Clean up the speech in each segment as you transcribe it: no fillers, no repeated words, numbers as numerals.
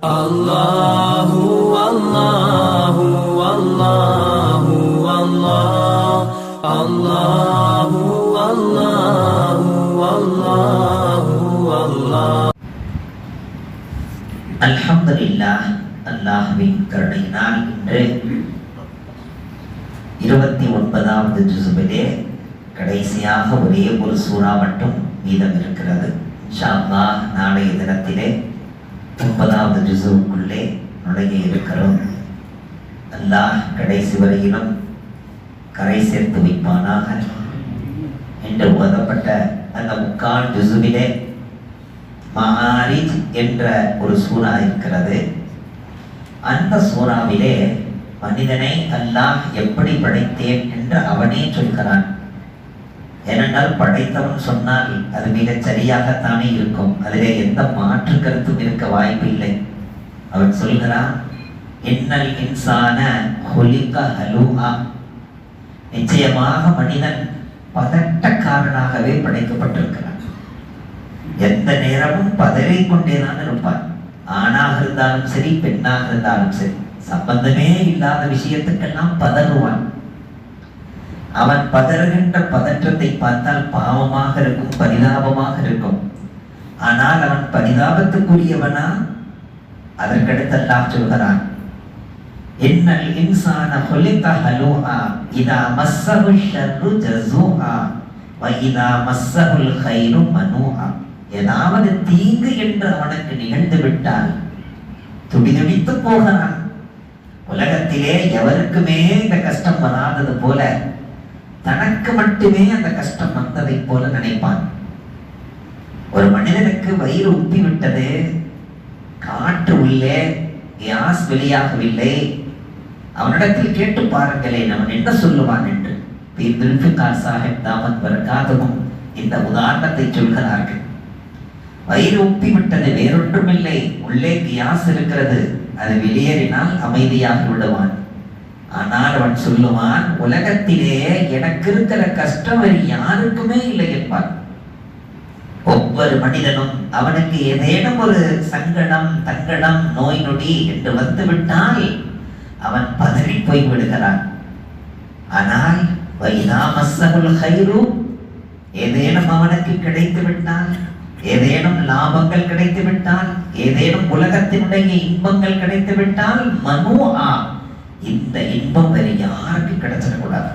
அல்லாஹு அல்லாஹு அல்லாஹு அல்லாஹ் அல்லாஹு அல்லாஹு அல்லாஹு அல்லாஹ். அல்ஹம்துலில்லாஹ், அல்லாஹ்வின் கருணையினால் இன்று 29வது ஜுஸுவிலே கடைசியாக ஒரே ஒரு சூரா மட்டும் மீதம் இருக்கிறது. இன்ஷா அல்லாஹ் நாளைய தினத்திலே 30வது ஜுஸுவுக்குள்ளே நுழைய இருக்கிறோம். அல்லாஹ் கடைசி வரையிலும் கரை சேர்த்து வைப்பானாக. என்று ஓதப்பட்ட அந்த 3 ஜுஸுவிலே மஆரிஜ் என்ற ஒரு சூரா இருக்கிறது. அந்த சூறாவிலே மனிதனை அல்லாஹ் எப்படி படைத்தேன் என்று அவனே சொல்கிறான். ஏனென்றால் படைத்தவன் சொன்னால் அது மிக சரியாகத்தானே இருக்கும். அதிலே எந்த மாற்று கருத்தும் இருக்க வாய்ப்பில்லை. அவன் சொல்கிறான், இன்னல் இன்சான ஹுலிக ஹலூஆ, நிச்சயமாக மனிதன் பதட்டக்காரனாகவே படைக்கப்பட்டிருக்கிறான். எந்த நேரமும் பதறிக் கொண்டேதான் இருப்பான். ஆணாக இருந்தாலும் சரி, பெண்ணாக இருந்தாலும் சரி, சம்பந்தமே இல்லாத விஷயத்துக்கெல்லாம் பதறுவான். அவன் பதறுகின்ற பதற்றத்தை பார்த்தால் பாவமாக இருக்கும், பரிதாபமாக இருக்கும். ஆனால் அவன் பரிதாபத்துக்குரியவனா? அதற்கடுத்து அல்லாஹ் சொல்கிறான், இன்னல் இன்சான ஹுலிக ஹலூஆ இதா மஸ்ஸஹு ஷர்ரு ஜஸூஆ வ இதா மஸ்ஸஹுல் கைரு மனூஆ. ஏதாவது தீங்கு என்று அவனுக்கு நிகழ்ந்து விட்டால் துடிதுடித்து போகிறான். உலகத்திலே எவருக்குமே இந்த கஷ்டம் வராதது போல தனக்கு மட்டுமே அந்த கஷ்டம் வந்ததை போல நினைப்பான். ஒரு மனிதனுக்கு வயிறு உப்பி விட்டது, காற்று உள்ளே கேஸ் வெளியாகவில்லை, அவனிடத்தில் கேட்டு பாருங்களேன் அவன் என்ன சொல்லுவான் என்று பீர் துல்ஃபிகார் சாஹிப் தாமத் பரகாத்துஹும் இந்த உதாரணத்தை சொல்கிறார்கள். வயிறு உப்பி விட்டது, வேறொன்றுமில்லை, உள்ளே கியாஸ் இருக்கிறது, அது வெளியேறினால் அமைதியாக விடுவான். ஆனால் அவன் சொல்லுவான், உலகத்திலே எனக்கு இருக்கிற கஷ்டம் வேறு யாருக்குமே இல்லை என்பான். ஒவ்வொரு மனிதனும் அவனுக்கு ஏதேனும் ஒரு சங்கடம், தங்கடம், நோய் நொடி என்று வந்துவிட்டால் அவன் பதறி போய் விடுகிறான். ஆனால் வைதா மஸ்ஸஹுல் கைரு, ஏதேனும் அவனுக்கு கிடைத்து விட்டால், ஏதேனும் லாபங்கள் கிடைத்து விட்டால், ஏதேனும் உலகத்தினுடைய இன்பங்கள் கிடைத்து விட்டால், மனூஆ, இந்த இன்பம் வேறு யாருக்கு கிடைச்சிடக்கூடாது.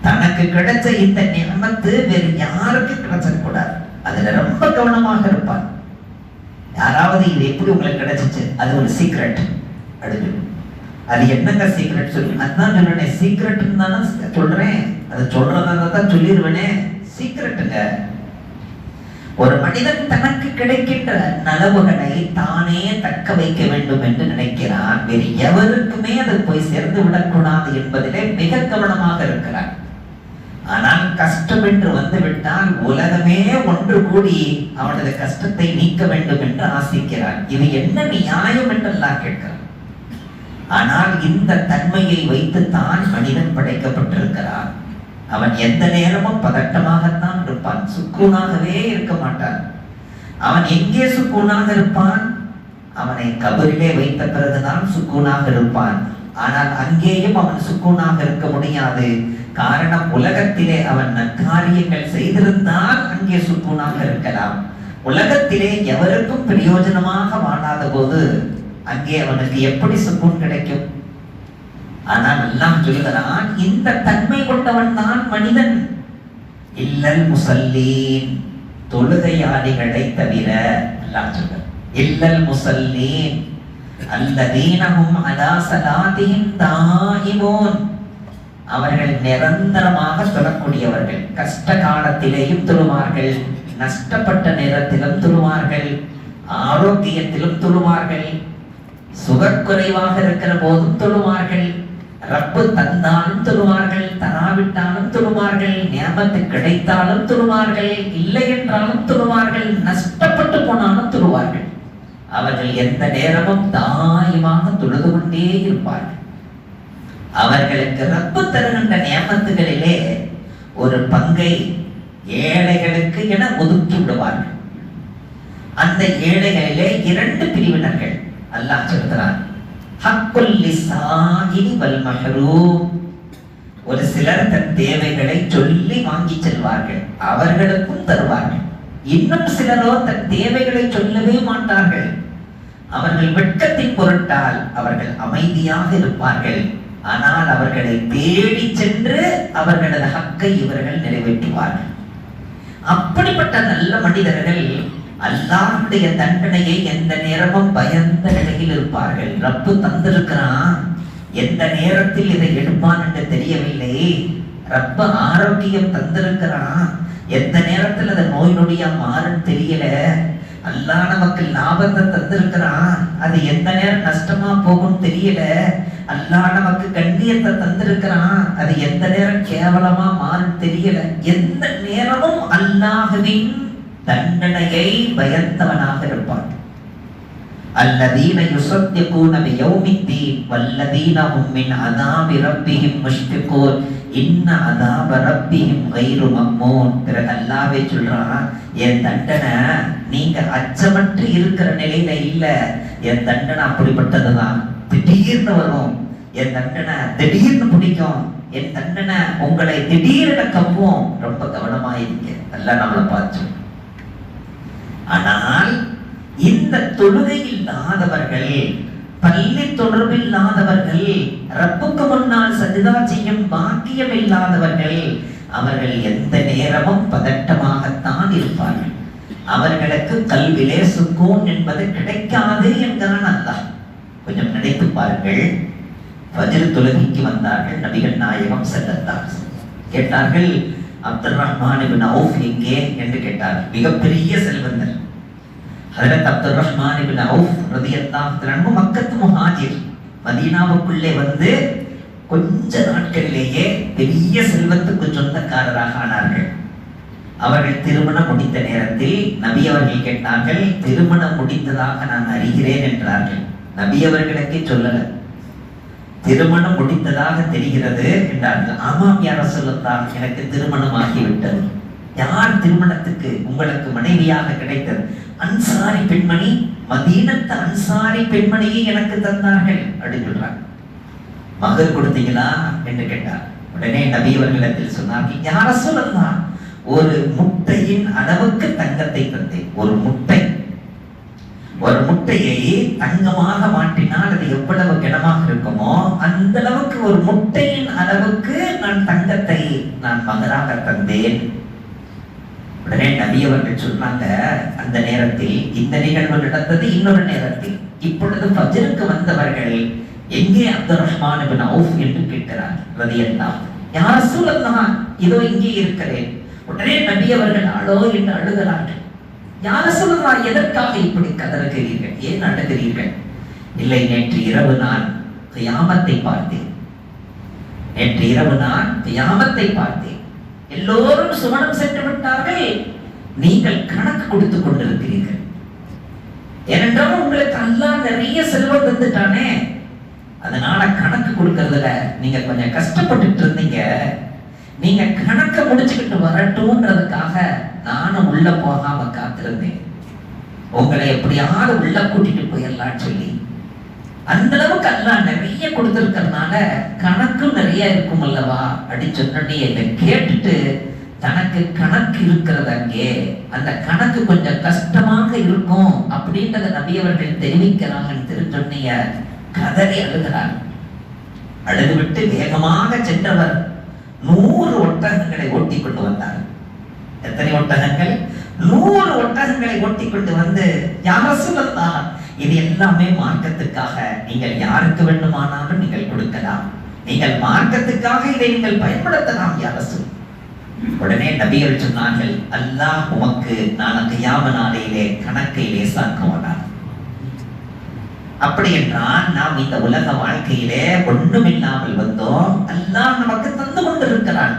தனக்கு கிடைச்ச இந்த நியமத்து வேறு யாருக்கு கிடைச்சிடக்கூடாது. அதுல ரொம்ப கவனமாக இருப்பான். யாராவது இது எப்படி உங்களுக்கு கிடைச்சிச்சு, அது ஒரு சீக்ரெட் அடுத்து, அது என்னங்க சீக்ரெட் சொல்லி, அதுதான் சொல்றேன், சீக்ரெட் தானே சொல்றேன், அது சொல்றதா தான் சொல்லிடுவேனே, சீக்ரெட்டுங்க. ஒரு மனிதன் தனக்கு கிடைக்கின்ற நலவுகளை தானே தக்க வைக்க வேண்டும் என்று நினைக்கிறான். வேறு எவருக்குமே அது போய் சேர்ந்து விடக்கூடாது என்பதிலே மிக கவனமாக இருக்கிறான். ஆனால் கஷ்டம் என்று வந்துவிட்டால் உலகமே ஒன்று கூடி அவனது கஷ்டத்தை நீக்க வேண்டும் என்று ஆசிக்கிறான். இது என்ன நியாயம் என்றெல்லாம் கேட்கிறான். ஆனால் இந்த தன்மையை வைத்து தான் மனிதன் படைக்கப்பட்டிருக்கிறான். அவன் எந்த நேரமும் பதட்டமாகத்தான் இருப்பான், சுக்கூனாகவே இருக்க மாட்டான். அவன் எங்கே சுக்கூனாக இருப்பான்? அவனை கபரிலே வைத்த பிறகுதான் சுக்கூனாக இருப்பான். ஆனால் அங்கேயும் அவன் சுக்கூனாக இருக்க முடியாது. காரணம், உலகத்திலே அவன் நற்காரியங்கள் செய்திருந்தால் அங்கே சுக்கூனாக இருக்கலாம். உலகத்திலே எவருக்கும் பிரயோஜனமாக வாழாத போது அங்கே அவனுக்கு எப்படி சுக்கூன் கிடைக்கும்? ஆனால் எல்லாம் சொல்கிறான், இந்த தன்மை கொண்டவன் தான் மனிதன். இல்லல் முசல்லீன், தொழுகையாளிகளை தவிர, எல்லாம் சொல்கிறான், இல்லல் முசல்லீன் அல்லதீனஹும் அலா ஸலாத்திஹிம் தாயிமூன், அவர்கள் நிரந்தரமாக தொழக்கூடியவர்கள். கஷ்ட காலத்திலேயும் தொழுவார்கள், நஷ்டப்பட்ட நேரத்திலும் தொழுவார்கள், ஆரோக்கியத்திலும் தொழுவார்கள், சுகக்குறைவாக இருக்கிற போதும் தொழுவார்கள், ரப்பு தந்தாலும் தொழுவார்கள், தராவிட்டாலும் தொழுவார்கள், நியமத்து கிடைத்தாலும் தொழுவார்கள், இல்லை என்றாலும் தொழுவார்கள், நஷ்டப்பட்டு போனாலும் தொழுவார்கள். அவர்கள் எந்த நேரமும் தாயமாக தொழுது கொண்டே இருப்பார்கள். அவர்களுக்கு ரப்பு தருகின்ற நியமத்துகளிலே ஒரு பங்கை ஏழைகளுக்கு என ஒதுக்கி விடுவார்கள். அந்த ஏழைகளிலே இரண்டு பிரிவினர்கள் அல்லாஹ் சொல்கிறான், ஹக்குல் லிஸாஇலி வல் மஹ்ரூம். ஒரு சிலர் தன் தேவைகளை சொல்லி வாங்கி செல்வார்கள், அவர்களுக்கும் தருவார்கள். இன்னும் சிலரோ தன் தேவைகளை சொல்லவே மாட்டார்கள். அவர்கள் வெட்கத்தின் பொருட்டால் அவர்கள் அமைதியாக இருப்பார்கள். ஆனால் அவர்களை தேடி சென்று அவர்களது ஹக்கை இவர்கள் நிறைவேற்றுவார்கள். அப்படிப்பட்ட நல்ல மனிதர்கள் அல்லாஹ்வுடைய தண்டனையை எந்த நேரமும் பயந்த நிலையில் இருப்பார்கள். ரப்பு தந்திருக்கிறான், எந்த நேரத்தில் இதை எடுப்பான் என்று தெரியவில்லை. ரப்பு ஆரோக்கியம் தந்திருக்கிறான், எந்த நேரத்தில் அது நோய் நொடியா மாறுன்னு தெரியல. அல்லாஹ் நமக்கு லாபத்தை தந்திருக்கிறான், அது எந்த நேரம் நஷ்டமா போகும் தெரியல. அல்லாஹ் நமக்கு கண்ணியத்தை தந்திருக்கிறான், அது எந்த நேரம் கேவலமா மாறும் தெரியல. எந்த நேரமும் அல்லாஹ்வின் தண்டனையை பயந்தவனாக இருப்பான். அல்லதீன யுஸத்திகூன பியௌமித்தீன் வல்லதீன ஹும் மின் அஸாபி ரப்பிஹிம் முஷ்ஃபிகூன் இன்ன அஸாப ரப்பிஹிம் கைரு மம்னூன். பிறகு அல்லாஹ்வே சொல்றான், என் தண்டனை நீங்க அச்சமற்று இருக்கிற நிலையில இல்ல, என் தண்டனை அப்படிப்பட்டதுதான். திடீர்னு வரும், என் தண்டனை திடீர்னு பிடிக்கும், என் தண்டனை உங்களை திடீரென கவ்வும். ரொம்ப கவனமாயிருக்க, அல்லாஹ் நம்மளை பார்த்து. ஆனால் இந்த தொழுகை இல்லாதவர்கள், பள்ளி தொடர்பு இல்லாதவர்கள், ரப்புக்கு முன்னால் சஜிதா செய்யும் பாக்கியம் இல்லாதவர்கள், அவர்கள் எந்த நேரமும் பதட்டமாகத்தான் இருப்பார்கள். அவர்களுக்கு கல்விலே சுக்கூன் என்பது கிடைக்காது என்கிறான் அல்லாஹ். கொஞ்சம் நினைத்து பாருங்கள். ஃபஜ்ர் தொழுகைக்கு வந்தார்கள் நபிகள் நாயகம் ஸல்லல்லாஹு அலைஹி வஸல்லம். கேட்டார்கள், அப்துர் ரஹ்மான் இப்னு அவுஃப் எங்கே என்று கேட்டார்கள். மிகப்பெரிய செல்வந்தர் ஹஜ்ரத் அப்துர் ரஹ்மான் இப்னு அவுஃப் ரலியல்லாஹு அன்ஹு மக்கத்து முஹாஜிர். மதீனாவுக்குள்ளே வந்து கொஞ்ச நாட்களிலேயே பெரிய செல்வத்துக்கு சொந்தக்காரராக ஆனார்கள். அவர்கள் திருமணம் முடித்த நேரத்தில் நபி அவர்கள் கேட்டார்கள், திருமணம் முடித்ததாக நான் அறிகிறேன் என்றார்கள். நபி அவர்களுக்கே சொல்லல, திருமணம் முடித்ததாக தெரிகிறது என்றார்கள். ஆமாம் யா ரசூலல்லாஹ், எனக்கு திருமணம் ஆகிவிட்டது. யார் திருமணத்துக்கு உங்களுக்கு மனைவியாக கிடைத்தது? அன்சாரி பெண்மணி, மதீனத்து அன்சாரி பெண்மணியை எனக்கு தந்தார்கள் அப்படின்னு சொல்றாங்க. மகர் கொடுத்தீங்களா என்று கேட்டார். உடனே நபி அவர்களிடத்தில் சொன்னார்கள், யா ரசூலல்லாஹ், ஒரு முட்டையின் அளவுக்கு தங்கத்தை தந்தேன். ஒரு முட்டையை தங்கமாக மாற்றினால் அது எவ்வளவு கனமாக இருக்குமோ அந்த அளவுக்கு ஒரு முட்டையின் அளவுக்கு நான் தங்கத்தை நான் மகராக தந்தேன். உடனே நபி அவர்கள் சொன்னாங்க, அந்த நேரத்தில் இந்த நிகழ்வு நடந்தது இன்னொரு நேரத்தில். இப்பொழுது ஃபஜ்ருக்கு வந்தவர்கள் எங்கே அப்துர் ரஹ்மான் இப்னு அவுஃப் என்று கேட்கிறார் ரலியல்லாஹு. யா ரசூலல்லாஹ், இதோ இங்கே இருக்கிறேன். உடனே நபி அவர்கள் அழோ என்று அழுகிறார்கள். யா ரசூலல்லாஹ், எதற்காக இப்படி கதறுகிறீர்கள், ஏன் அழுகிறீர்கள்? இல்லை, நேற்று இரவு நான் கியாமத்தை பார்த்தேன். நேற்று இரவு நான் கியாமத்தை பார்த்தேன். எல்லோரும் சுவனம் சென்று விட்டார்கள், நீங்கள் கணக்கு கொடுத்துக் கொண்டிருக்கிறீர்கள். ஏனென்றால் உங்களுக்கு அல்லாஹ் நிறைய செல்வம் தந்துட்டானே, அதனால கணக்கு கொடுக்கறதுல நீங்க கொஞ்சம் கஷ்டப்பட்டுட்டு இருந்தீங்க. நீங்க கணக்க முடிச்சுக்கிட்டு வரட்டும்ன்றதுக்காக நானும் உள்ள போகாம காத்திருந்தேன். உங்களை எப்படியாவது உள்ள கூட்டிட்டு போயிடலாம் சொல்லி. அந்த அளவுக்கு அல்லாஹ் நிறைய கொடுத்திருக்கிறதுனால கணக்கும் நிறைய இருக்கும் அல்லவா அப்படின்னு சொன்னே இதை கேட்டுட்டு தனக்கு கணக்கு இருக்கிறது அங்கே, அந்த கணக்கு கொஞ்சம் கஷ்டமாக இருக்கும் அப்படின்றத நபி அவர்கள் தெரிவிக்கிறாங்கன்னு திருச்சொன்னிய கதறி அழுகிறார். அழுதுவிட்டு வேகமாக சென்றவர் 100 ஒட்டகங்களை ஓட்டி கொண்டு வந்தார். எத்தனை ஒட்டகங்கள்? 100 ஒட்டகங்களை ஓட்டி கொண்டு வந்து, யா ரசூலல்லாஹ், இது எல்லாமே மார்க்கத்துக்காக, நீங்கள் யாருக்கு வேண்டுமானாலும் நீங்கள் கொடுக்கலாம், நீங்கள் மார்க்கத்துக்காக இதை நீங்கள் பயன்படுத்தலாம் யா ரசூல். உடனே நபிகள் சொன்னார்கள், அல்லாஹ் உமக்கு நாளை கியாம நாளையிலே கணக்கை லேசாக்குவானார். அப்படி என்றால் நாம் இந்த உலக வாழ்க்கையிலே ஒன்றுமில்லாமல் வந்தோம், அல்லாஹ் நமக்கு தந்து கொண்டிருக்கிறான்.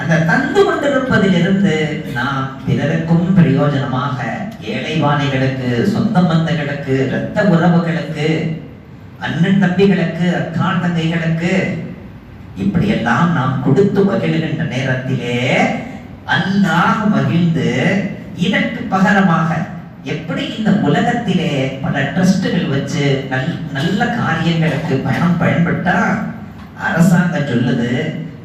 அந்த தந்து கொண்டிருப்பதிலிருந்து நாம் பிறருக்கும் பிரயோஜனமாக, ஏழைவாணிகளுக்கு, சொந்த பந்தங்களுக்கு, இரத்த உறவுகளுக்கு, அண்ணன் தம்பிகளுக்கு, அக்கான் தங்கைகளுக்கு, இப்படியெல்லாம் நாம் கொடுத்து மகிழ்கின்ற நேரத்திலே அல்லாஹ் மகிழ்ந்து இதற்கு பகரமாக எப்படி இந்த உலகத்திலே பல ட்ரஸ்டுகள் வச்சு நல்ல காரியங்களுக்கு பணம் பயன்பட்டா அரசாங்கம் சொல்லுது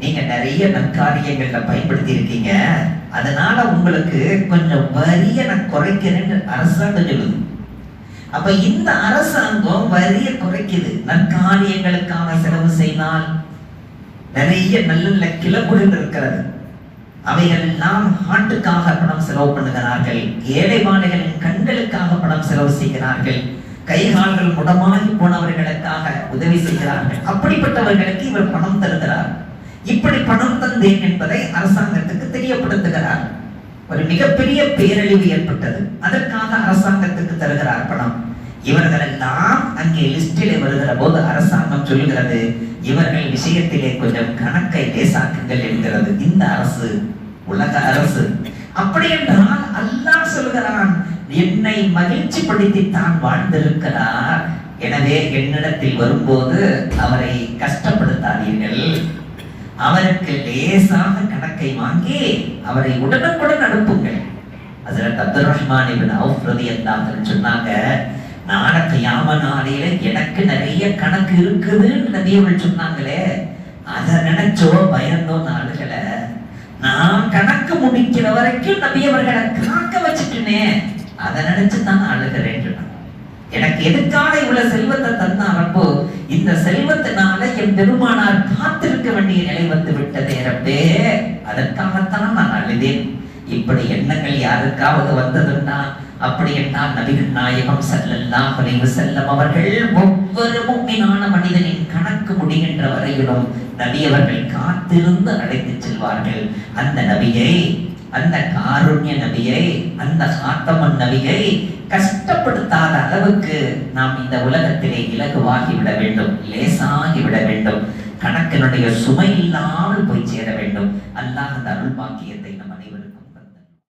நீங்க நிறைய நற்காரியங்கள்ல பயன்படுத்தி இருக்கீங்க, அதனால உங்களுக்கு கொஞ்சம் வரிய நான் குறைக்கிறேன்னு அரசாங்கம் சொல்லுது. அப்ப இந்த அரசாங்கம் வரிய குறைக்குது. நற்காரியங்களுக்கான செலவு செய்தால் நிறைய நல்ல நல்ல கிளப்புகள் இருக்கிறது, அவைகள் எல்லாம் நாட்டுக்காக பணம் செலவு பண்ணுகிறார்கள், ஏழைவாளிகளின் கண்களுக்காக பணம் செலவு செய்கிறார்கள், கைகால்கள் முடமாகி போனவர்களுக்காக உதவி செய்கிறார்கள். அப்படிப்பட்டவர்களுக்கு இவர் பணம் தருகிறார். இப்படி பணம் தந்தேன் என்பதை அரசாங்கத்துக்கு தெரியப்படுத்துகிறார். ஒரு மிகப்பெரிய பேரழிவு ஏற்பட்டது, அதற்காக அரசாங்கத்துக்கு தருகிறார் பணம். இவர்கள் எல்லாம் அங்கே லிஸ்டிலே வருகிற போது அரசாங்கம் சொல்லுகிறது இவர்கள் விஷயத்திலே கொஞ்சம் கணக்கை லேசாக்குங்கள் என்கிறது இந்த அரசு, உலக அரசு. அப்படி என்றால் அல்லாஹ் சொல்கிறான் என்னை மகிழ்ச்சி படுத்தி தான் வாழ்ந்திருக்கிறார், எனவே என்னிடத்தில் வரும்போது அவரை கஷ்டப்படுத்தாதீர்கள், அவருக்கு லேசாக கணக்கை வாங்கி அவரை உடனுக்குடன் அனுப்புங்கள். ஹஜ்ரத் அப்துல் ரஹ்மான் இப்னு அவுஃப் ரலியல்லாஹு அன்ஹு சொன்னாங்க, நாளை கியாம நாளையில எனக்கு நிறைய கணக்கு இருக்குதுன்னு நபியவர்கள் சொன்னாங்களே, அதை நினைச்சோ பயந்தோ நாளுகளை நான் கணக்கு முடிக்கிற வரைக்கும் நபியவர்களை காக்க வச்சுட்டுனே, அதை நினைச்சுதான் அழுகிறேன். எனக்கு எதுக்காக இவ்வளவு செல்வத்தை தந்தாரப்போ இந்த செல்வத்தினால என் பெருமானார் காத்திருக்க வேண்டிய நிலை வந்து விட்டதே ரப்பே, அதற்காகத்தான் நான் அழுதேன். இப்படி எண்ணங்கள் யாருக்காவது வந்ததுன்னா அப்படி என்றால் நபிகள் நாயகம் ஸல்லல்லாஹு அலைஹி வஸல்லம் அவர்கள் ஒவ்வொரு முஃமினான மனிதனின் கணக்கு முடிகின்ற வரையிலும் நபி அவர்கள் காத்திருந்து அழைத்து செல்வார்கள். அந்த நபியை, அந்த காருண்ய நபியை, அந்த காத்தமன் நபியை கஷ்டப்படுத்தாத அளவுக்கு நாம் இந்த உலகத்திலே இலகுவாகி விட வேண்டும், லேசாகி விட வேண்டும், கணக்கினுடைய சுமை இல்லாமல் போய் சேர வேண்டும். அல்லாஹ் அந்த அருள் பாக்கியத்தை நம் அனைவருக்கும்